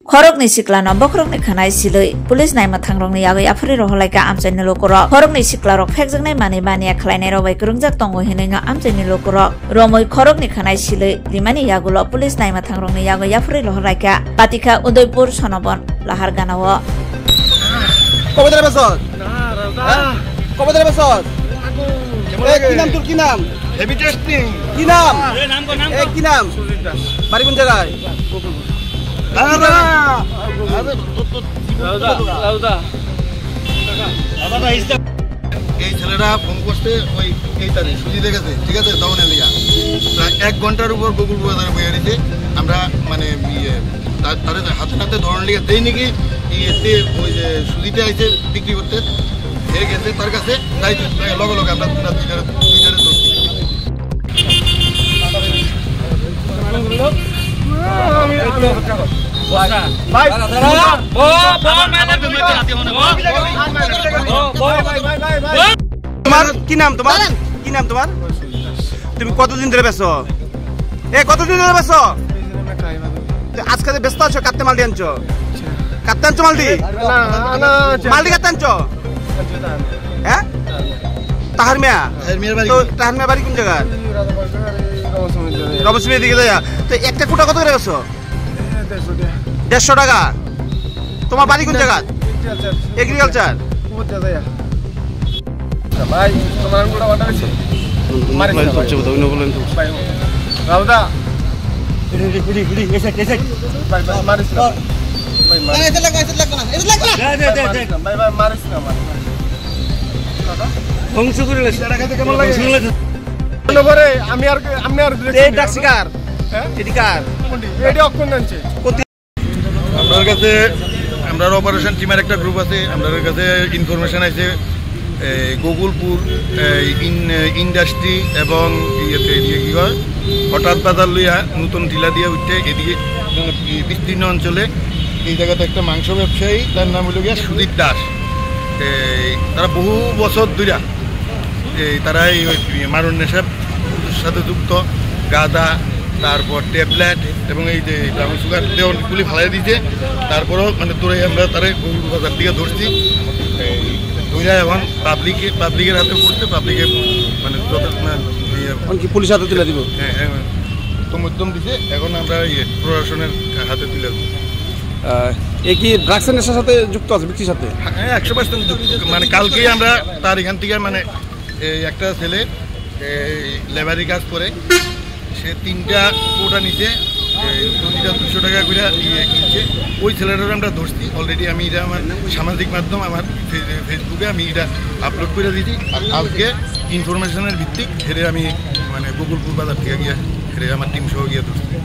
Khorokni siklano bokrokni khanai silui police naima thangrokni yagoi afri roholaika amchaini lokorok khorokni siklarok phekjaknai mani bania khlainai rok bai kurungjak tongo hinai amchaini lokorok romoi khorokni khanai silui limani yagulo police naima thangrokni yagoi afri roholaika patika Udaipur sonobon laharganao কবে বছর কবে বছর কি নাম তোর কি নাম heavy testing কি নাম কি নাম বাড়ি কোন জায়গায় এই ছেলেরা ফোন করতে ওই এই তারিখ সুজি দেখেছে ঠিক আছে তখন এলিয়া প্রায় 1 ঘন্টার উপর গুগল বাজারে বইয়ে দিয়েছে আমরা মানে তাদের হাতে হাতে ধরন লিখে দেই নাকি এতে ওই যে সুজিতে আইছে বিক্রি করতে হয়ে গেছে তার কাছে তাই লগে লগে আমরা তোমার কি নাম তোমার কি নাম তোমার তুমি কতদিন ধরে বেচো কতদিন ধরে বেচো আজকে ব্যস্ত আছো কাটতে মালদি আনছো মালদি মালদি কাটতে আনছো হ্যাঁ তাহার মিয়া বাড়ি কোন জায়গা রমসমির দিকে যায় তো একটা কোটা কত করে বেচো 150 টাকা তোমার বাড়ি কোন জায়গা এগ্রিকালচার ভাই তোমার কোটা কত আছে মারি করছে তো অন্য বলেন তো ভাই রাউদা এসে ভাই মারিস না ভাই মারিস না ভাই মারিস না বংশ করে টাকা খেতে কেমন লাগে নগরে আমি আর এই ডাক্তার হ্যাঁ এদিকার এডি অক্ষণ আনছে আপনার কাছে আমরা অপারেশন টিমের একটা গ্রুপ আছে আমাদের কাছে ইনফরমেশন আছে গোকুলপুর ইন্ডাস্ট্রি এবং ইয়েতে কি হয় হঠাৎ বাজার লইয়া নতুন টিলা দিয়ে উঠতে এদিকে বিস্তীর্ণ অঞ্চলে এই জায়গাতে একটা মাংস ব্যবসায়ী তার নাম হলো গিয়া সুদীপ দাস তারা বহু বছর ধরে তারা এই মারণ নেশার সাথে যুক্ত গাঁদা তারপর ট্যাবলেট এবং এই যে ব্রাউন সুগার দেওয়াগুলি ফালাই দিয়েছে তারপরেও মানে তোরাই আমরা তারা গোকুল বাজার দিকে ধরছি ধরে এখন পাবলিকের হাতে পড়ছে পাবলিকে মানে পুলিশ হাতে তুলে দিব হ্যাঁ মধ্যম দিছে এখন আমরা প্রশাসনের হাতে তুলে দেবো এই কি ড্রাগস নেশার সাথে যুক্ত আছে ব্যক্তির সাথে হ্যাঁ 100% মানে কালকেই আমরা তার এখান থেকে মানে একটা ছেলে লেবারি কাজ করে সে 3টা কোটা নিচে প্রতিটা 200 টাকা করে কিনছে ওই ছেলেটার আমরা ধরছি অলরেডি আমি এটা আমার সামাজিক মাধ্যম আমার ফেসবুকে আমি এটা আপলোড করে দিয়েছি আর কালকে ইনফরমেশনের ভিত্তিক হেরে আমি মানে গোকুলপুর বাজার থেকে গিয়ে হেরে আমার টিম সহ গিয়ে ধরছি